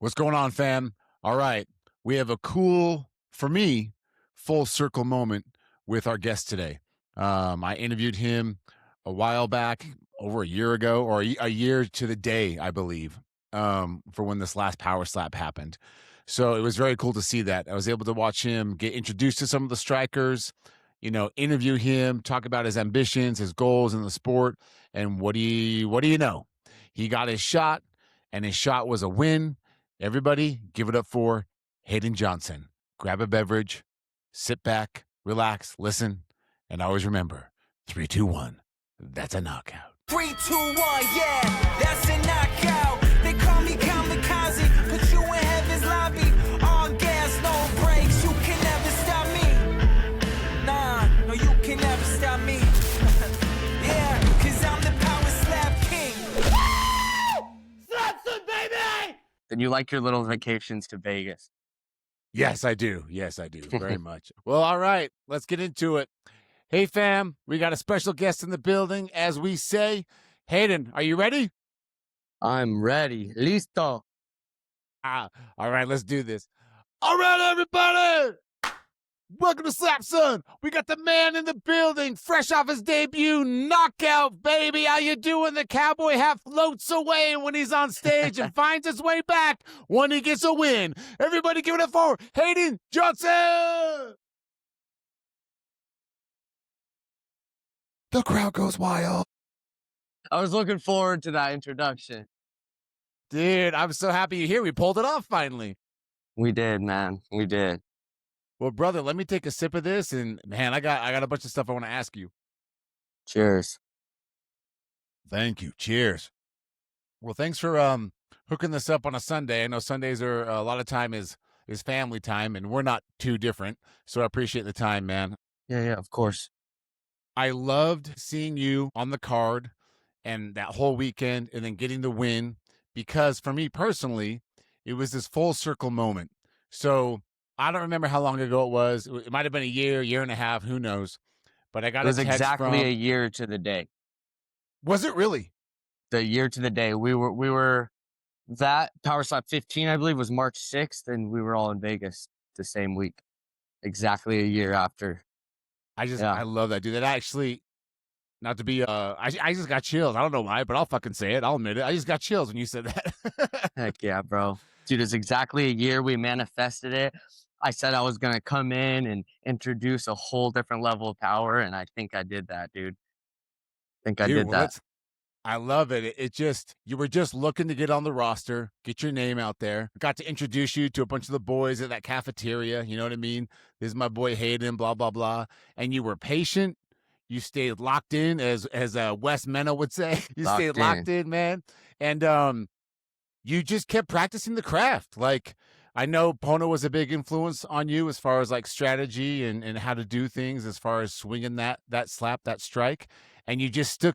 What's going on, fam? All right. We have a cool, for me, full circle moment with our guest today. I interviewed him a while back, over a year ago, or a year to the day, I believe, for when this last power slap happened. So it was very cool to see that. I was able to watch him get introduced to some of the strikers, interview him, talk about his ambitions, his goals in the sport, and what do you know? He got his shot, and his shot was a win. Everybody, give it up for Hayden Johnson. Grab a beverage, sit back, relax, listen, and always remember 3, 2, 1. That's a knockout. 3, 2, 1, yeah, that's a knockout. They call me kamikaze, put you in heaven's lobby. All gas, no brakes, you can never stop me. Nah, no, you can never stop me. Yeah, cause I'm the power slap king. Slapson, baby! Then you like your little vacations to Vegas. Yes, I do. Yes, I do. Very much. Well, all right. Let's get into it. Hey, fam. We got a special guest in the building, as we say. Hayden, are you ready? I'm ready. Listo. All right. Let's do this. All right, everybody. Welcome to Slap Son. We got the man in the building, fresh off his debut, knockout, baby. How you doing? The cowboy hat floats away when he's on stage and finds his way back when he gets a win. Everybody give it up for Hayden Johnson. The crowd goes wild. I was looking forward to that introduction. Dude, I'm so happy you're here. We pulled it off finally. We did, man. We did. Well, brother, let me take a sip of this, and man, I got a bunch of stuff I want to ask you. Cheers. Thank you. Cheers. Well, thanks for hooking this up on a Sunday. I know Sundays are a lot of time is family time, and we're not too different, so I appreciate the time, man. Yeah, of course. I loved seeing you on the card and that whole weekend, and then getting the win, because for me personally, it was this full circle moment. So I don't remember how long ago it was. It might have been a year and a half, who knows? But I got It was a text exactly a from. year to the day. Was it really? The year to the day. We were that Power Slap 15, I believe, was March 6th, and we were all in Vegas the same week. Exactly a year after. I love that, dude. That actually, not to be I just got chills. I don't know why, but I'll fucking say it. I'll admit it. I just got chills when you said that. Heck yeah, bro. Dude, it's exactly a year. We manifested it. I said I was going to come in and introduce a whole different level of power, and I think I did that, dude. I think I Dude, did well, that. I love it. It just, you were just looking to get on the roster, get your name out there. Got to introduce you to a bunch of the boys at that cafeteria. You know what I mean? This is my boy Hayden, blah, blah, blah. And you were patient. You stayed locked in, as Wes Mena would say. You stayed locked in, man. And you just kept practicing the craft. Like, I know Pono was a big influence on you as far as like strategy and how to do things, as far as swinging that slap, that strike. And you just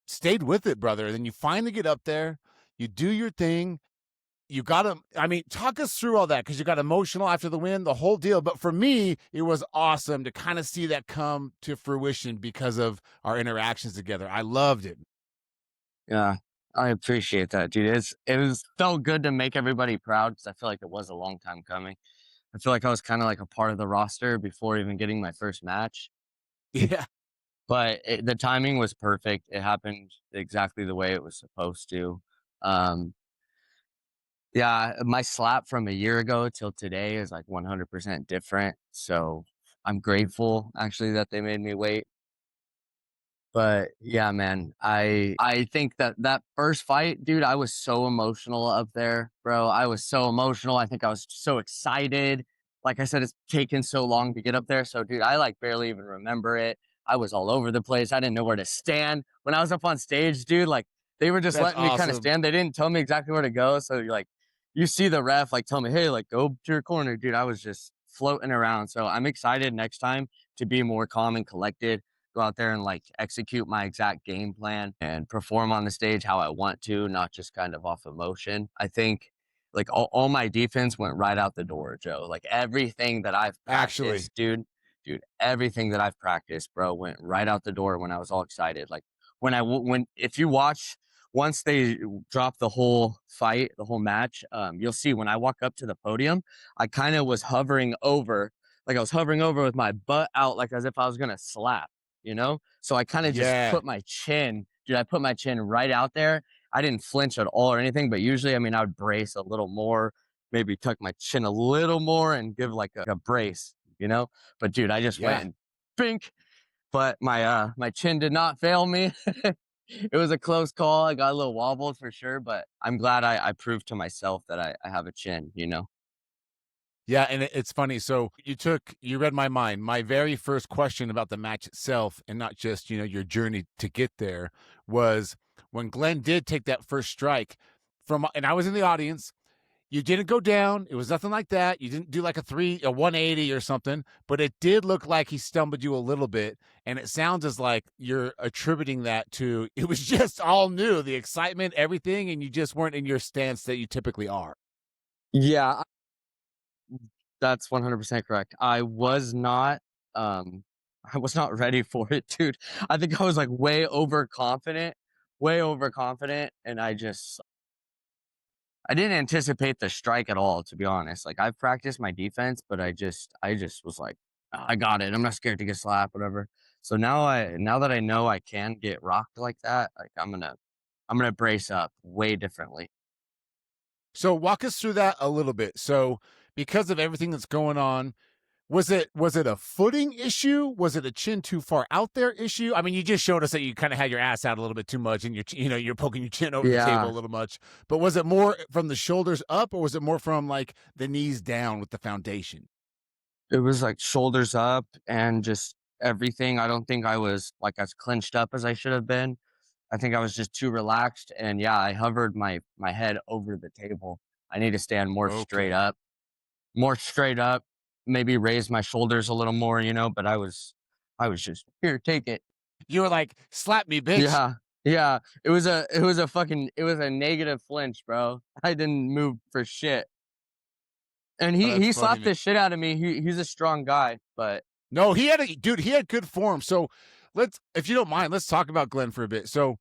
stayed with it, brother. And then you finally get up there, you do your thing. You got to, I mean, talk us through all that, because you got emotional after the win, the whole deal. But for me, it was awesome to kind of see that come to fruition because of our interactions together. I loved it. Yeah, I appreciate that, dude. It was felt good to make everybody proud, because I feel like it was a long time coming. I feel like I was kind of like a part of the roster before even getting my first match. Yeah. But the timing was perfect. It happened exactly the way it was supposed to. Um, Yeah, my slap from a year ago till today is like 100% different. So I'm grateful actually that they made me wait. But yeah, man, I think that first fight, dude, I was so emotional up there, bro. I was so emotional. I think I was so excited. Like I said, it's taken so long to get up there. So, dude, I like barely even remember it. I was all over the place. I didn't know where to stand when I was up on stage, dude. Like they were just That's letting me kind of awesome. stand. They didn't tell me exactly where to go. So you're like, you see the ref like tell me, hey, like go to your corner, dude. I was just floating around. So I'm excited next time to be more calm and collected, go out there and like execute my exact game plan and perform on the stage how I want to, not just kind of off emotion. I think like all my defense went right out the door, Joe. Like everything that I've Actually, practiced, dude, everything that I've practiced, bro, went right out the door when I was all excited. Like when if you watch once they drop the whole fight, the whole match, you'll see when I walk up to the podium, I kind of was hovering over, like I was hovering over with my butt out, like as if I was gonna slap, you know? So I kind of just Yeah. put my chin, dude, I put my chin right out there. I didn't flinch at all or anything, but usually, I mean, I would brace a little more, maybe tuck my chin a little more and give like a brace, you know? But dude, I just went Yeah. and bink, but my chin did not fail me. It was a close call. I got a little wobbled for sure, but I'm glad I proved to myself that I have a chin, you know? Yeah, and it's funny. So you read my mind. My very first question about the match itself, and not just your journey to get there, was when Glenn did take that first strike and I was in the audience. You didn't go down. It was nothing like that. You didn't do like a 180 or something, but it did look like he stumbled you a little bit. And it sounds as like you're attributing that to it was just all new, the excitement, everything, and you just weren't in your stance that you typically are. Yeah, that's 100% correct. Um, I was not ready for it, dude. I think I was like way overconfident, and I didn't anticipate the strike at all, to be honest. Like I've practiced my defense, but I just was like, "Oh, I got it. I'm not scared to get slapped, whatever." So now that I know I can get rocked like that, like I'm gonna brace up way differently. So walk us through that a little bit. So because of everything that's going on, was it a footing issue? Was it a chin too far out there issue? I mean, you just showed us that you kind of had your ass out a little bit too much, and you're poking your chin over the table Yeah, a little much. But was it more from the shoulders up, or was it more from like the knees down with the foundation? it was like shoulders up and just everything. I don't think I was like as clenched up as I should have been. I think I was just too relaxed, and yeah, I hovered my head over the table. I need to stand Okay, more straight up, maybe raise my shoulders a little more, you know, but I was just, "Here, take it." you were like, "Slap me, bitch." Yeah, yeah, it was a negative flinch, bro. I didn't move for shit, and Oh, that's he funny, slapped man. the shit out of me. He's a strong guy, but No, he had good form. So if you don't mind, let's talk about Glenn for a bit. So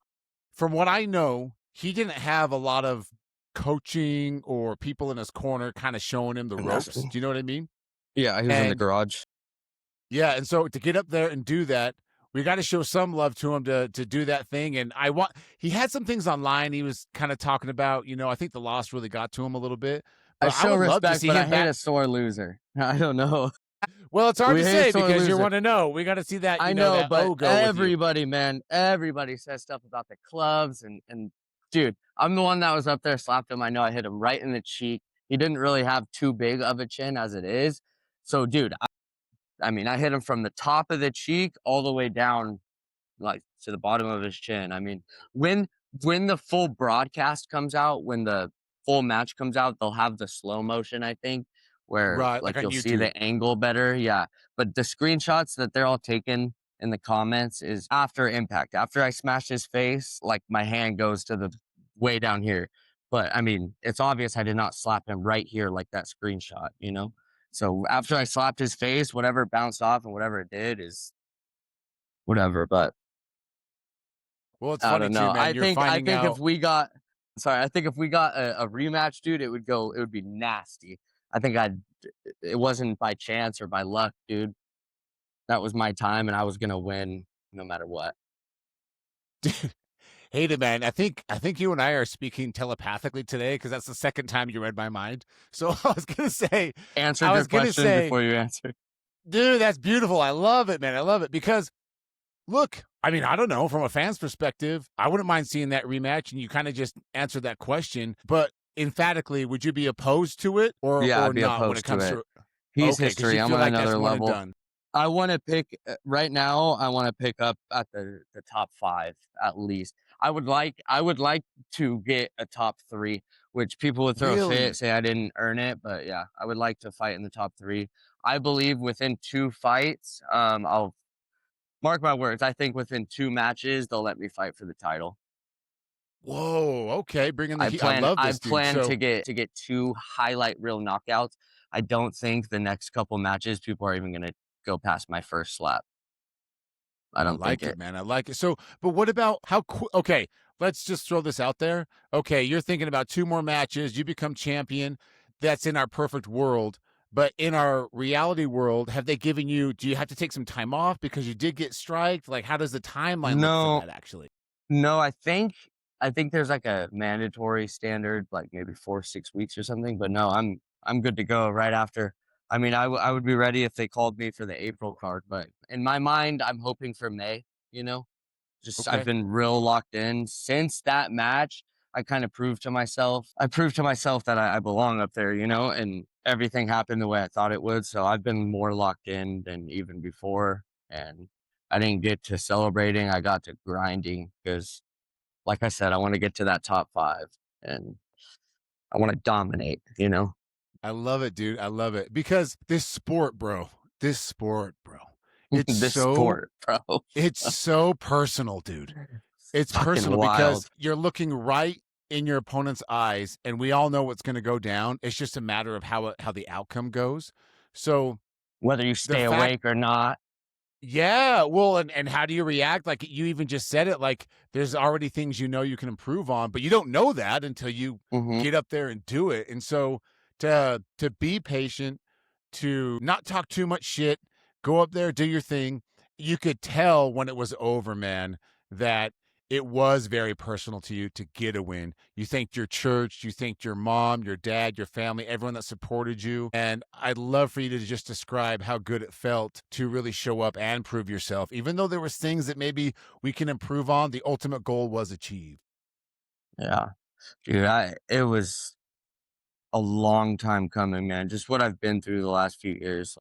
from what I know, he didn't have a lot of coaching or people in his corner kind of showing him the and that's ropes. Do you know what I mean? yeah, he was in the And garage. yeah, and so to get up there and do that, we got to show some love to him to do that thing. And he had some things online he was kind of talking about. I think the loss really got to him a little bit, I but I show would love to respect, see but I him hate back. a sore loser. I don't know. Well, it's hard We to hate say sore because you loser. want to know. We got to see that, I know, that but O go with you. everybody says stuff about the clubs and dude, I'm the one that was up there, slapped him. I know I hit him right in the cheek. He didn't really have too big of a chin as it is. So, dude, I mean, I hit him from the top of the cheek all the way down like to the bottom of his chin. I mean, when when the full broadcast comes out, when the full match comes out, they'll have the slow motion, I think, where Right, like like on you'll see YouTube. the angle better. Yeah. But the screenshots that they're all taking in the comments is after impact. After I smash his face, like my hand goes to the way down here. But I mean, it's obvious I did not slap him right here like that screenshot, you know? So after I slapped his face, whatever bounced off and whatever it did is whatever. But Well, it's I funny don't too, know. man. You're I finding think if out. we got sorry, I think if we got a rematch, dude, it would be nasty. I think I'd it wasn't by chance or by luck, dude. That was my time and I was gonna win no matter what. Hey, man. I think you and I are speaking telepathically today because that's the second time you read my mind. So I Answered your was gonna question say, before you answered. dude, that's beautiful. I love it, man. I love it because look, I mean, I don't know, from a fan's perspective, I wouldn't mind seeing that rematch, and you kind of just answered that question. But emphatically, would you be opposed to it Yeah, or I'd be not when it opposed to comes it. to He's okay, because history. you I'm feel on like that's another one and level. done. I wanna pick right now, I wanna pick up at the top 5 at least. I would like to get a top 3, which people would throw a fit, Really? say I didn't earn it, but yeah, I would like to fight in the top 3. I believe within 2 fights, I'll mark my words, I think within 2 matches, they'll let me fight for the title. Whoa, okay, bringing the heat. I love I this, dude. plan So to get 2 highlight reel knockouts. I don't think the next couple matches people are even gonna go past my first slap. I I don't think like it, it. man. I like it. So, but what about how okay? let's just throw this out there. Okay, you're thinking about 2 more matches, you become champion. That's in our perfect world. But in our reality world, have they given you do you have to take some time off because you did get striked? Like, how does the timeline look for No, that actually? no, I think there's like a mandatory standard, like maybe 4, 6 weeks or something, but no, I'm good to go right after. I mean, I would be ready if they called me for the April card, but in my mind, I'm hoping for May, you know? Just I've Okay. been real locked in since that match. I proved to myself that I belong up there, and everything happened the way I thought it would. So I've been more locked in than even before. And I didn't get to celebrating. I got to grinding because, like I said, I want to get to that top five and I want to dominate. I love it, dude. I love it. Because this sport, bro, it's This so sport, bro. it's so personal, dude. It's Fucking personal because wild. you're looking right in your opponent's eyes, and we all know what's gonna go down. It's just a matter of how the outcome goes. So, Whether you the stay fact awake or not. yeah, well, and how do you react? Like, you even just said it, like, there's already things you know you can improve on, but you don't know that until you Hmm. get up there and do it, and so to be patient, to not talk too much shit, go up there, do your thing. You could tell when it was over, man, that it was very personal to you to get a win. You thanked your church, you thanked your mom, your dad, your family, everyone that supported you. And I'd love for you to just describe how good it felt to really show up and prove yourself. Even though there was things that maybe we can improve on, the ultimate goal was achieved. Yeah, dude, it was a long time coming, man. Just what I've been through the last few years.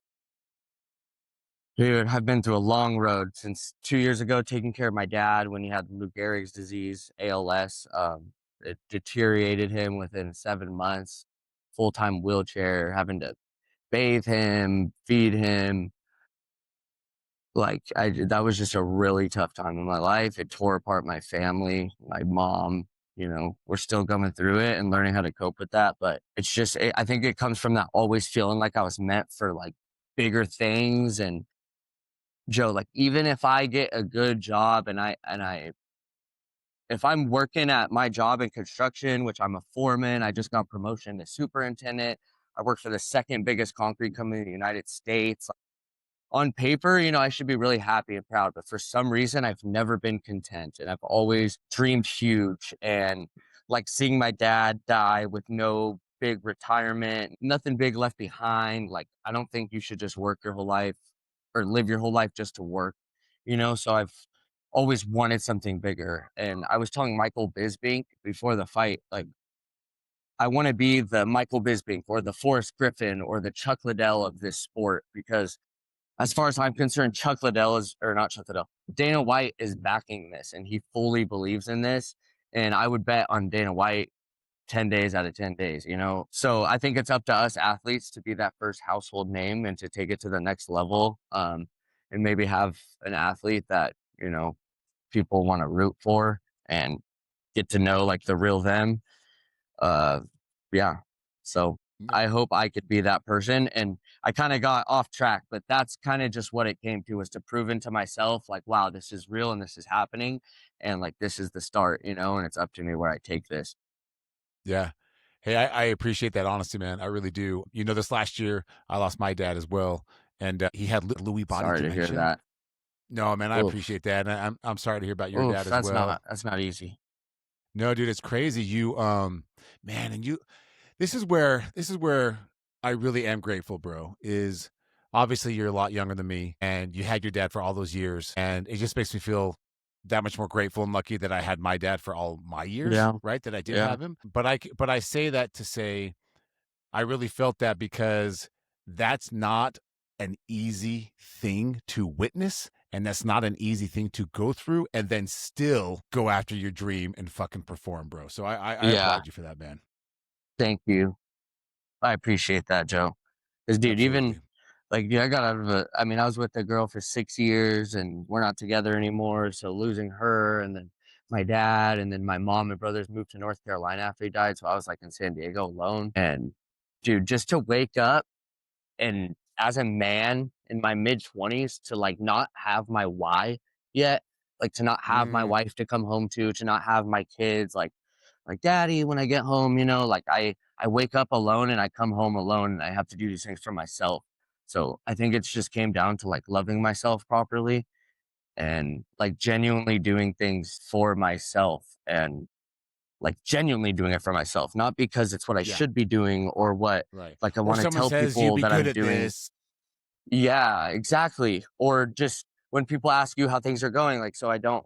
Dude, I've been through a long road since 2 years ago, taking care of my dad when he had Lou Gehrig's disease, ALS. It deteriorated him within 7 months, full time wheelchair, having to bathe him, feed him. That was just a really tough time in my life. It tore apart my family, my mom. We're still going through it and learning how to cope with that. But I think it comes from that always feeling like I was meant for like bigger things. And Joe, like even if I get a good job if I'm working at my job in construction, which I'm a foreman, I just got promotion to superintendent. I work for the second biggest concrete company in the United States. On paper, I should be really happy and proud, but for some reason, I've never been content. And I've always dreamed huge and like seeing my dad die with no big retirement, nothing big left behind. Like, I don't think you should just work your whole life or live your whole life just to work. So I've always wanted something bigger. And I was telling Michael Bisping before the fight, like, I want to be the Michael Bisping or the Forrest Griffin or the Chuck Liddell of this sport because as far as I'm concerned, Chuck Liddell is, or not Chuck Liddell, Dana White is backing this and he fully believes in this. And I would bet on Dana White 10 days out of 10 days. So I think it's up to us athletes to be that first household name and to take it to the next level. And maybe have an athlete that people want to root for and get to know like the real them. Uh, yeah. So No, I hope I could be that person. And I kind of got off track, but that's kind of just what it came to was to prove into myself, like, wow, this is real and this is happening. And like, this is the start, and it's up to me where I take this. yeah. Hey, I appreciate that honesty, man. I really do. You know, this last year, I lost my dad as well, and he had Lewy body Sorry to hear dementia. that. No, man, I Oof. appreciate that, and I'm sorry to hear about your Oof. dad as That's well. not easy. No, dude, it's crazy. Man, and this is where I really am grateful, bro. Is obviously you're a lot younger than me, and you had your dad for all those years, and it just makes me feel that much more grateful and lucky that I had my dad for all my years, Yeah. right? That I did Yeah. have him. But I say that to say I really felt that because that's not an easy thing to witness. And that's not an easy thing to go through and then still go after your dream and fucking perform, bro. So I Yeah. applaud you for that, man. Thank you. I appreciate that, Joe. Because, dude, even Absolutely. like, yeah, I got out of I mean, I was with the girl for 6 years and we're not together anymore. So losing her and then my dad and then my mom and brothers moved to North Carolina after he died. So I was like in San Diego alone. And, dude, just to wake up and as a man in my mid 20s to like not have my why yet. like to not have my wife to come home to not have my kids like daddy when I get home, like I wake up alone and I come home alone and I have to do these things for myself. So I think it's just came down to like loving myself properly and like genuinely doing things for myself and like genuinely doing it for myself, not because it's what I Yeah. should be doing or what Right. like I Or want to someone tell says you'd people be that good I'm at doing. this. Yeah, exactly. Or just when people ask you how things are going, like, so I don't,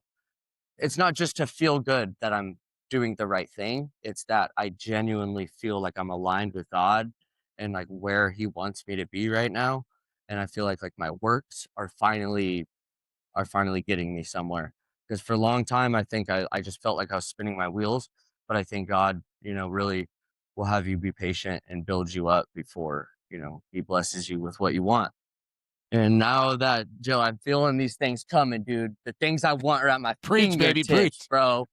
it's not just to feel good that I'm doing the right thing. It's that I genuinely feel like I'm aligned with God and like where he wants me to be right now. And I feel like my works are finally getting me somewhere. Because for a long time I think I just felt like I was spinning my wheels. But I think God, really will have you be patient and build you up before, he blesses you with what you want. And now that, Joe, I'm feeling these things coming, dude. The things I want are at my Preach, baby, fingertips, preach. bro.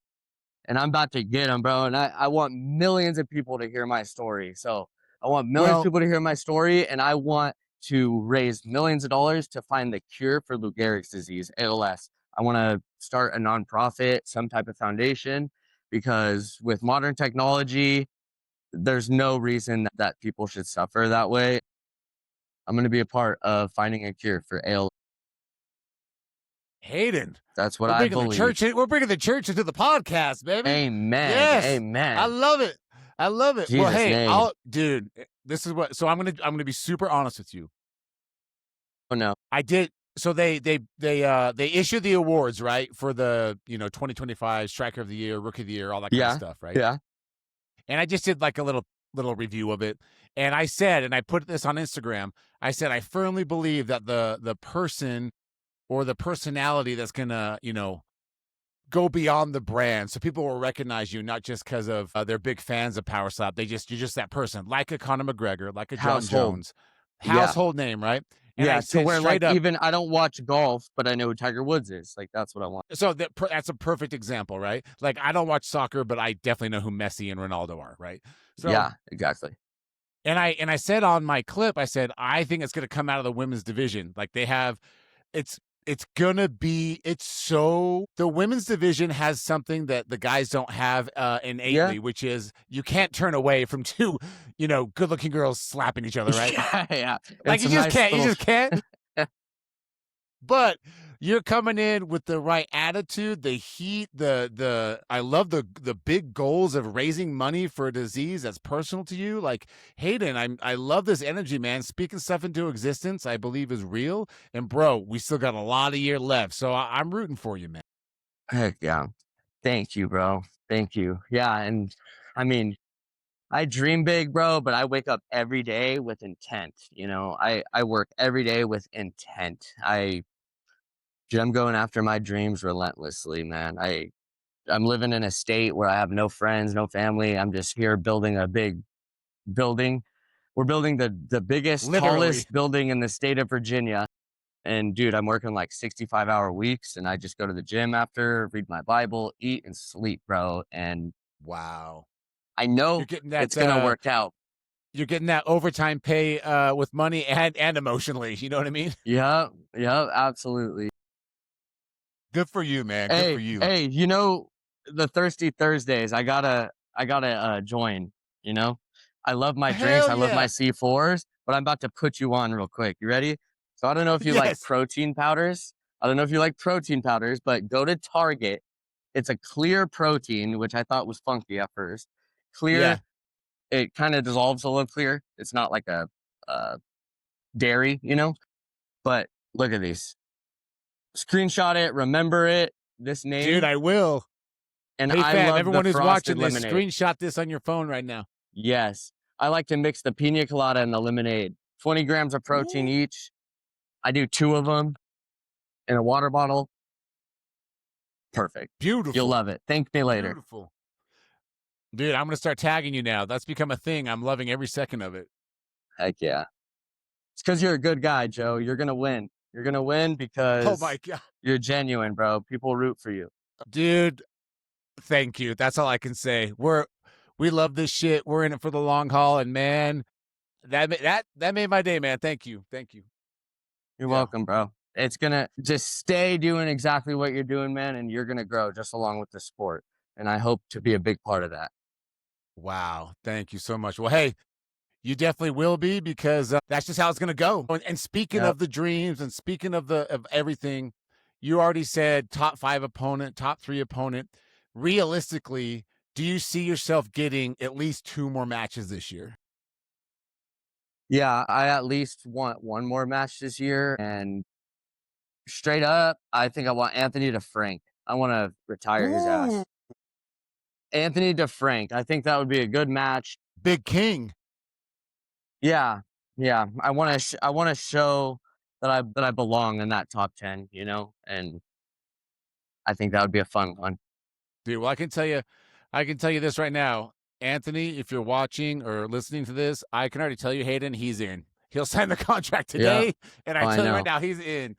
And I'm about to get them, bro. And I want millions of people to hear my story. So I want millions of Well, people to hear my story. And I want to raise millions of dollars to find the cure for Lou Gehrig's disease, ALS. I want to start a nonprofit, some type of foundation, because with modern technology, there's no reason that people should suffer that way. I'm going to be a part of finding a cure for ALS. Hayden, That's what we're I bringing the believe. church. We're bringing the church into the podcast, baby. Amen. Yes, I Amen. love it. I love it. Well, Jesus' hey, name. dude. This is what. So I'm gonna be super honest with you. Oh no. I did. So they issued the awards, right, for the 2025 Striker of the Year, Rookie of the Year, all that kind of Yeah. stuff, right? Yeah. And I just did like a little review of it, and I said, and I put this on Instagram. I said I firmly believe that the person or the personality that's gonna go beyond the brand, so people will recognize you not just because of they're big fans of powerslap. You're just that person, like a Conor McGregor, like a John Household. Jones, Yeah. household name, right? And I Yeah. To said where like straight up. even I don't watch golf, but I know who Tiger Woods is. Like that's what I want. So that's a perfect example, right? Like I don't watch soccer, but I definitely know who Messi and Ronaldo are, right? So Yeah, exactly. and I said on my clip, I said I think it's going to come out of the women's division. Like they have, it's gonna be the women's division has something that the guys don't have innately, Yeah. which is you can't turn away from two good looking girls slapping each other, right? Yeah, yeah. Like It's you a just nice can't, you little just can't. But you're coming in with the right attitude, the heat, the I love the big goals of raising money for a disease that's personal to you. Like Hayden, I love this energy, man. Speaking stuff into existence, I believe is real. And bro, we still got a lot of year left, so I'm rooting for you, man. heck yeah. Thank you, bro. Thank you. Yeah, and I mean, I dream big, bro, but I wake up every day with intent. I work every day with intent. I'm going after my dreams relentlessly, man. I'm living in a state where I have no friends, no family. I'm just here building a big building. We're building the biggest, Literally, tallest building in the state of Virginia. And dude, I'm working like 65-hour weeks and I just go to the gym after, read my Bible, eat and sleep, bro. And wow. I You're know getting it's gonna work out. you're getting that overtime pay with money and emotionally. You know what I mean? Yeah, yeah, absolutely. Good for you, man. Good for you. Hey, the Thirsty Thursdays, I gotta join, you know? I love my drinks, Hell I love my yeah. C4s, but I'm about to put you on real quick. You ready? So I don't know if you like Yes. protein powders. I don't know if you like protein powders, but go to Target. It's a clear protein, which I thought was funky at first. Yeah. Clear, it kind of dissolves a little clear. It's not like a dairy, But look at these. Screenshot it, remember it, this Dude, name, I will. and Hey, I fam, love the everyone who's frosted watching this, lemonade. screenshot this on your phone right now. Yes. I like to mix the pina colada and the lemonade. 20 grams of protein Ooh, each. I do 2 of them in a water bottle. Perfect. You'll beautiful. love it. Thank me later. Beautiful. Dude, I'm going to start tagging you now. That's become a thing. I'm loving every second of it. Heck yeah. It's because you're a good guy, Joe. You're going to win. You're going to win Oh because my God. you're genuine, bro. People root for you. Dude, thank you. That's all I can say. We love this shit. We're in it for the long haul. And man, that made my day, man. Thank you. Thank you. You're Yeah. welcome, bro. It's gonna just stay doing exactly what you're doing, man, and you're gonna grow just along with the sport. And I hope to be a big part of that. Wow. Thank you so much. Well, hey, you definitely will be because that's just how it's going to go. And speaking Yep. of the dreams and speaking of everything, you already said top 5 opponent, top 3 opponent. Realistically, do you see yourself getting at least 2 more matches this year? Yeah, I at least want one more match this year. And straight up, I think I want Anthony DeFrank. I want to retire his Ooh, ass. Anthony DeFrank. I think that would be a good match. Big King. Yeah, yeah. I want to show that I belong in that top 10. You know, and I think that would be a fun one. Dude, well, I can tell you this right now. Anthony, if you're watching or listening to this, I can already tell you, Hayden, he's in. He'll sign the contract Yeah, today, and I oh, I tell you right know. now, he's in.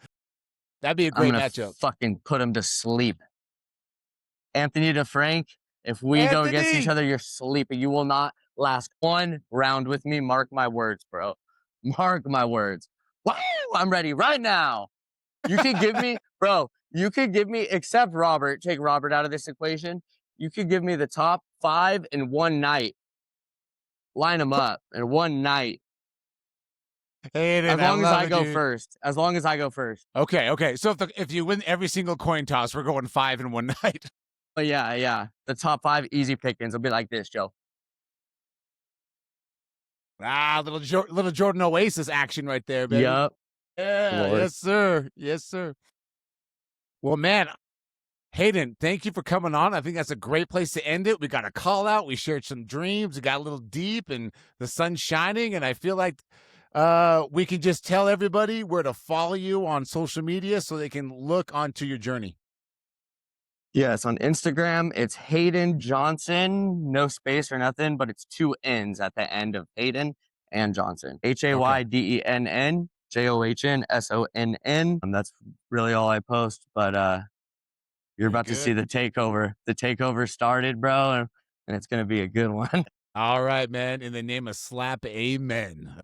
That'd be a I'm great gonna matchup. fucking put him to sleep. Anthony DeFrank, if we go against each Anthony! other, you're sleeping. You will not last one round with me. Mark my words, bro. Mark my words. Wow, I'm ready right now. You could give me, bro, you could give me, except Robert, take Robert out of this equation. You could give me the top 5 in one night. Line them up in one night. Hayden, As I long as love I it, go dude. first. As long as I go first. Okay, okay. So if you win every single coin toss, we're going 5 in one night. But yeah, yeah. The top 5 easy pickings will be like this, Joe. Little Jordan Oasis action right there, baby. Yup. Yeah, Lord. yes, sir. Yes, sir. Well, man, Hayden, thank you for coming on. I think that's a great place to end it. We got a call out. We shared some dreams. We got a little deep and the sun's shining. And I feel like we can just tell everybody where to follow you on social media so they can look onto your journey. Yes, on Instagram, it's Hayden Johnson, no space or nothing, but it's 2 N's at the end of Hayden and Johnson. Okay. HAYDENN JOHNSONN. That's really all I post. But you're Very about to see good. the takeover. The takeover started, bro, and it's gonna be a good one. All right, man. In the name of Slap, amen.